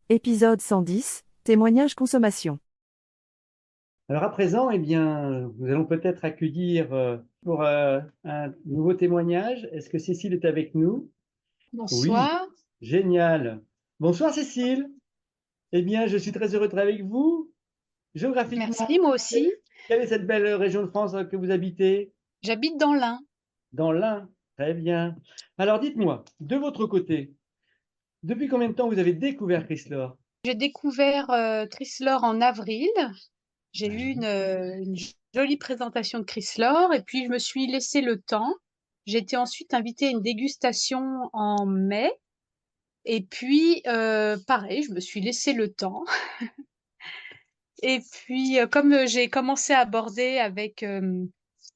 Épisode 110, témoignage consommation. Alors à présent, eh bien, nous allons peut-être accueillir pour un nouveau témoignage. Est-ce que Cécile est avec nous? Oui, Bonsoir. génial. Bonsoir Cécile. Eh bien, je suis très heureux d'être avec vous. Géographiquement, Merci, moi aussi. quelle est cette belle région de France que vous habitez? J'habite dans l'Ain. Dans l'Ain. Très bien. Alors dites-moi, de votre côté, depuis combien de temps vous avez découvert Chrysler? J'ai découvert Chrysler en avril. J'ai eu Ouais. une jolie présentation de Chrysler et puis je me suis laissé le temps. J'ai été ensuite invitée à une dégustation en mai et puis pareil, je me suis laissé le temps. Et puis comme j'ai commencé à aborder avec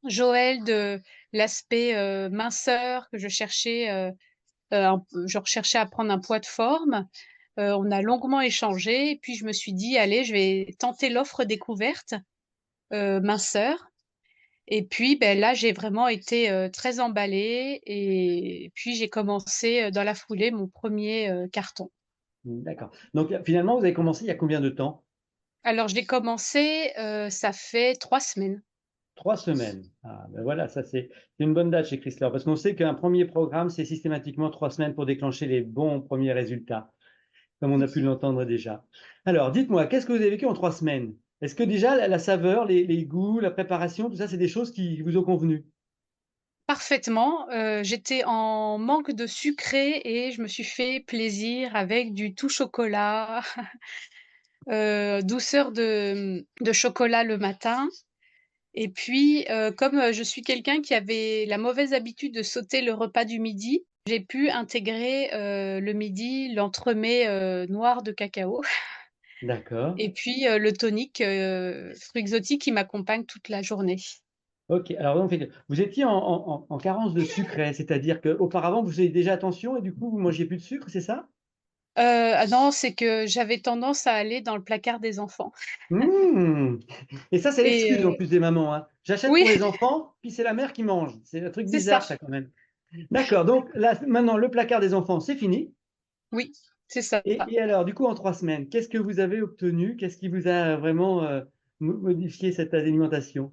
Joël de l'aspect minceur que je cherchais, je recherchais à prendre un poids de forme. On a longuement échangé et puis je me suis dit, allez, je vais tenter l'offre découverte minceur. Et puis ben, là, j'ai vraiment été très emballée et puis j'ai commencé dans la foulée mon premier carton. D'accord. Donc finalement, vous avez commencé il y a combien de temps? Alors, je l'ai commencé, ça fait 3 semaines. 3 semaines. Ah, ben voilà, ça c'est une bonne date chez Chrysler, parce qu'on sait qu'un premier programme, c'est systématiquement 3 semaines pour déclencher les bons premiers résultats, comme on a pu l'entendre déjà. Alors, dites-moi, qu'est-ce que vous avez vécu en 3 semaines? Est-ce que déjà la saveur, les goûts, la préparation, tout ça, c'est des choses qui vous ont convenu? Parfaitement. J'étais en manque de sucré et je me suis fait plaisir avec du tout chocolat, douceur de chocolat le matin. Et puis, comme je suis quelqu'un qui avait la mauvaise habitude de sauter le repas du midi, j'ai pu intégrer le midi l'entremets noir de cacao D'accord. et puis le tonique fruits exotiques qui m'accompagne toute la journée. Ok. Alors, donc, vous étiez en carence de sucre, c'est-à-dire qu'auparavant, vous faisiez déjà attention et du coup, vous mangiez plus de sucre, c'est ça? Ah non, c'est que j'avais tendance à aller dans le placard des enfants. Mmh. Et ça, c'est Et l'excuse en plus des mamans, hein. J'achète oui, pour les enfants, puis c'est la mère qui mange. C'est un truc c'est ça. bizarre, ça, quand même. D'accord, donc là, maintenant, le placard des enfants, c'est fini. Oui, c'est ça. Et alors, du coup, en 3 semaines, qu'est-ce que vous avez obtenu? Qu'est-ce qui vous a vraiment modifié cette alimentation?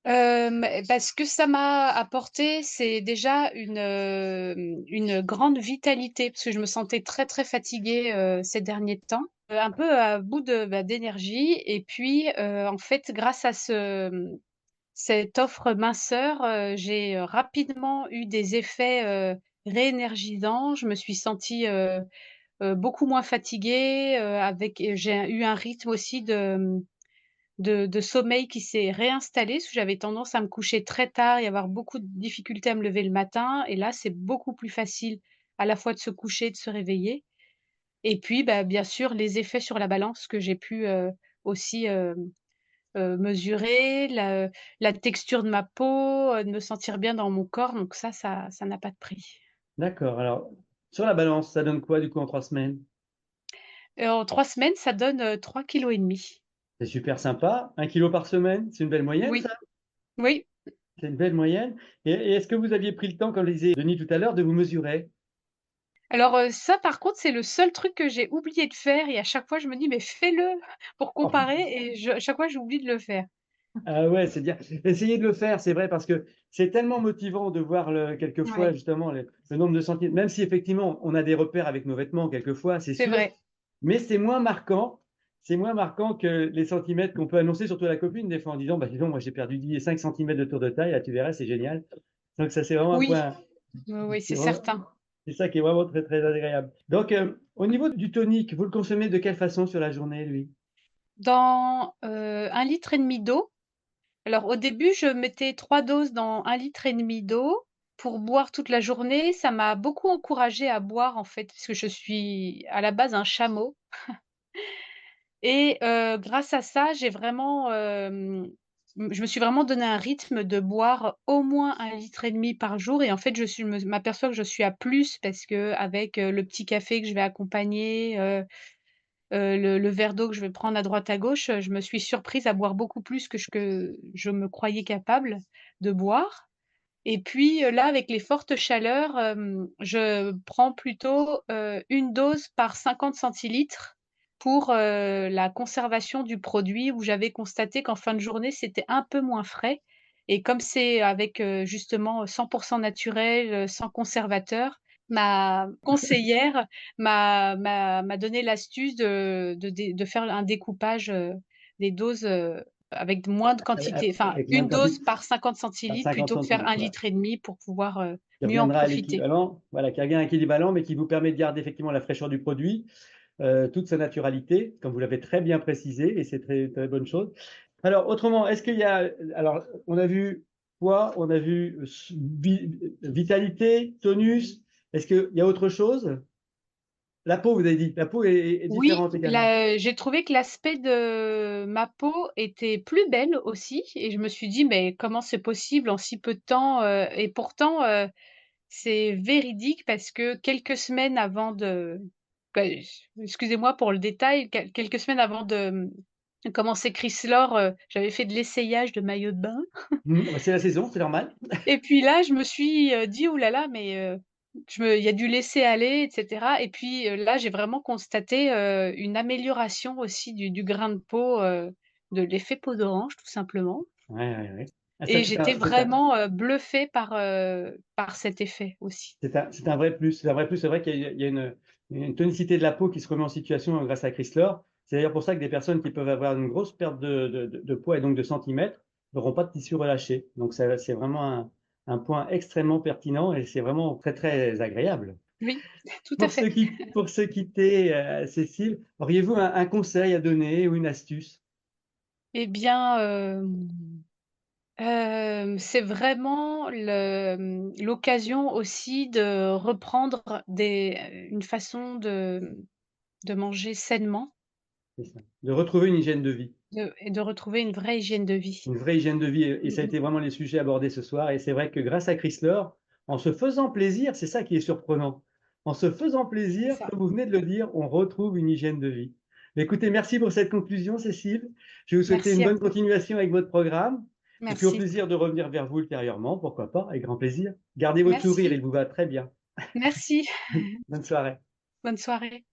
Ce que ça m'a apporté, c'est déjà une grande vitalité, parce que je me sentais très très fatiguée ces derniers temps, un peu à bout d'énergie. Et puis, en fait, grâce à cette offre minceur, j'ai rapidement eu des effets réénergisants. Je me suis sentie beaucoup moins fatiguée, j'ai eu un rythme aussi de sommeil qui s'est réinstallé, parce que j'avais tendance à me coucher très tard et avoir beaucoup de difficultés à me lever le matin. Et là, c'est beaucoup plus facile à la fois de se coucher et de se réveiller. Et puis, bah, bien sûr, les effets sur la balance que j'ai pu aussi mesurer, la texture de ma peau, de me sentir bien dans mon corps. Donc ça n'a pas de prix. D'accord, alors, sur la balance, ça donne quoi, du coup, en 3 semaines? En 3 semaines, ça donne 3,5 kg. C'est super sympa. 1 kilo par semaine, c'est une belle moyenne, Oui, ça? oui. C'est une belle moyenne. Et est-ce que vous aviez pris le temps, comme le disait Denis tout à l'heure, de vous mesurer? Alors, ça par contre, c'est le seul truc que j'ai oublié de faire et à chaque fois je me dis: «Mais fais-le pour comparer» et à chaque fois j'oublie de le faire. Ah ouais, c'est bien. Essayez de le faire, c'est vrai, parce que c'est tellement motivant de voir quelquefois Ouais, justement le nombre de centimètres, même si effectivement on a des repères avec nos vêtements quelquefois, c'est c'est sûr, vrai. mais c'est moins marquant. C'est moins marquant que les centimètres qu'on peut annoncer, surtout à la copine, des fois en disant, bah dis donc, moi j'ai perdu 5 centimètres de tour de taille, là tu verras, c'est génial. Donc ça, c'est vraiment un Oui, point, oui, oui, c'est c'est vraiment, certain. c'est ça qui est vraiment très très agréable. Donc au niveau du tonique, vous le consommez de quelle façon sur la journée, lui? Dans 1,5 litre d'eau, alors au début je mettais 3 doses dans 1,5 litre d'eau pour boire toute la journée. Ça m'a beaucoup encouragée à boire en fait, parce que je suis à la base un chameau. Et grâce à ça, j'ai vraiment, je me suis vraiment donné un rythme de boire au moins 1,5 litre par jour. Et en fait, je suis me m'aperçois que je suis à plus parce qu'avec le petit café que je vais accompagner, le verre d'eau que je vais prendre à droite à gauche, je me suis surprise à boire beaucoup plus que je me croyais capable de boire. Et puis, là, avec les fortes chaleurs, je prends plutôt, 1 dose par 50 centilitres pour, la conservation du produit où j'avais constaté qu'en fin de journée, c'était un peu moins frais et comme c'est avec, justement, 100 naturel, sans conservateur, ma conseillère m'a donné l'astuce de faire un découpage, des doses, avec moins de quantité, enfin avec moins 1 de dose quantité, par 50 par centilitres 50 plutôt que faire centilitres, 1,5 voilà. litre pour pouvoir, Qui mieux en reviendra à profiter. l'équivalent, voilà, qui revient à l'équivalent, mais qui vous permet de garder effectivement la fraîcheur du produit, toute sa naturalité, comme vous l'avez très bien précisé, et c'est très, très bonne chose. Alors, autrement, est-ce qu'il y a, alors, on a vu poids, on a vu vitalité, tonus, est-ce qu'il y a autre chose? La peau, vous avez dit, la peau est Oui, différente également. j'ai trouvé que l'aspect de ma peau était plus belle aussi et je me suis dit: «Mais comment c'est possible en si peu de temps?» Et pourtant, c'est véridique parce que quelques semaines avant de bah, excusez-moi pour le détail, quelques semaines avant de commencer Chrysler, j'avais fait de l'essayage de maillot de bain Bah, c'est la saison, c'est normal. et puis là, je me suis, dit: «Ouh là là, mais il y a du laisser aller et cetera» et puis, là, j'ai vraiment constaté, une amélioration aussi du grain de peau, de l'effet peau d'orange tout simplement Ouais, ouais, ouais. Ah, ça, et j'étais vraiment, bluffée par cet effet aussi. c'est un vrai plus. C'est un vrai plus. C'est vrai qu'il y a une tonicité de la peau qui se remet en situation grâce à Chrysler. C'est d'ailleurs pour ça que des personnes qui peuvent avoir une grosse perte de poids et donc de centimètres n'auront pas de tissu relâché. Donc, c'est vraiment un point extrêmement pertinent et c'est vraiment très, très agréable. Oui, tout à fait. Pour se quitter, Cécile, auriez-vous un conseil à donner ou une astuce? Eh bien, c'est vraiment l'occasion aussi de reprendre une façon de manger sainement. C'est ça. De retrouver une hygiène de vie. Et de retrouver une vraie hygiène de vie. Une vraie hygiène de vie et ça a Mmh mh. été vraiment les sujets abordés ce soir et c'est vrai que grâce à Chrysler, en se faisant plaisir, c'est ça qui est surprenant. En se faisant C'est plaisir, ça. comme vous venez de le dire, on retrouve une hygiène de vie. Mais écoutez, merci pour cette conclusion, Cécile. Je vais vous souhaiter une Merci à bonne vous. continuation avec votre programme et puis au Merci. plaisir de revenir vers vous ultérieurement, pourquoi pas, avec grand plaisir. Gardez votre sourire, Merci. il vous va très bien. Merci. Bonne soirée. Bonne soirée.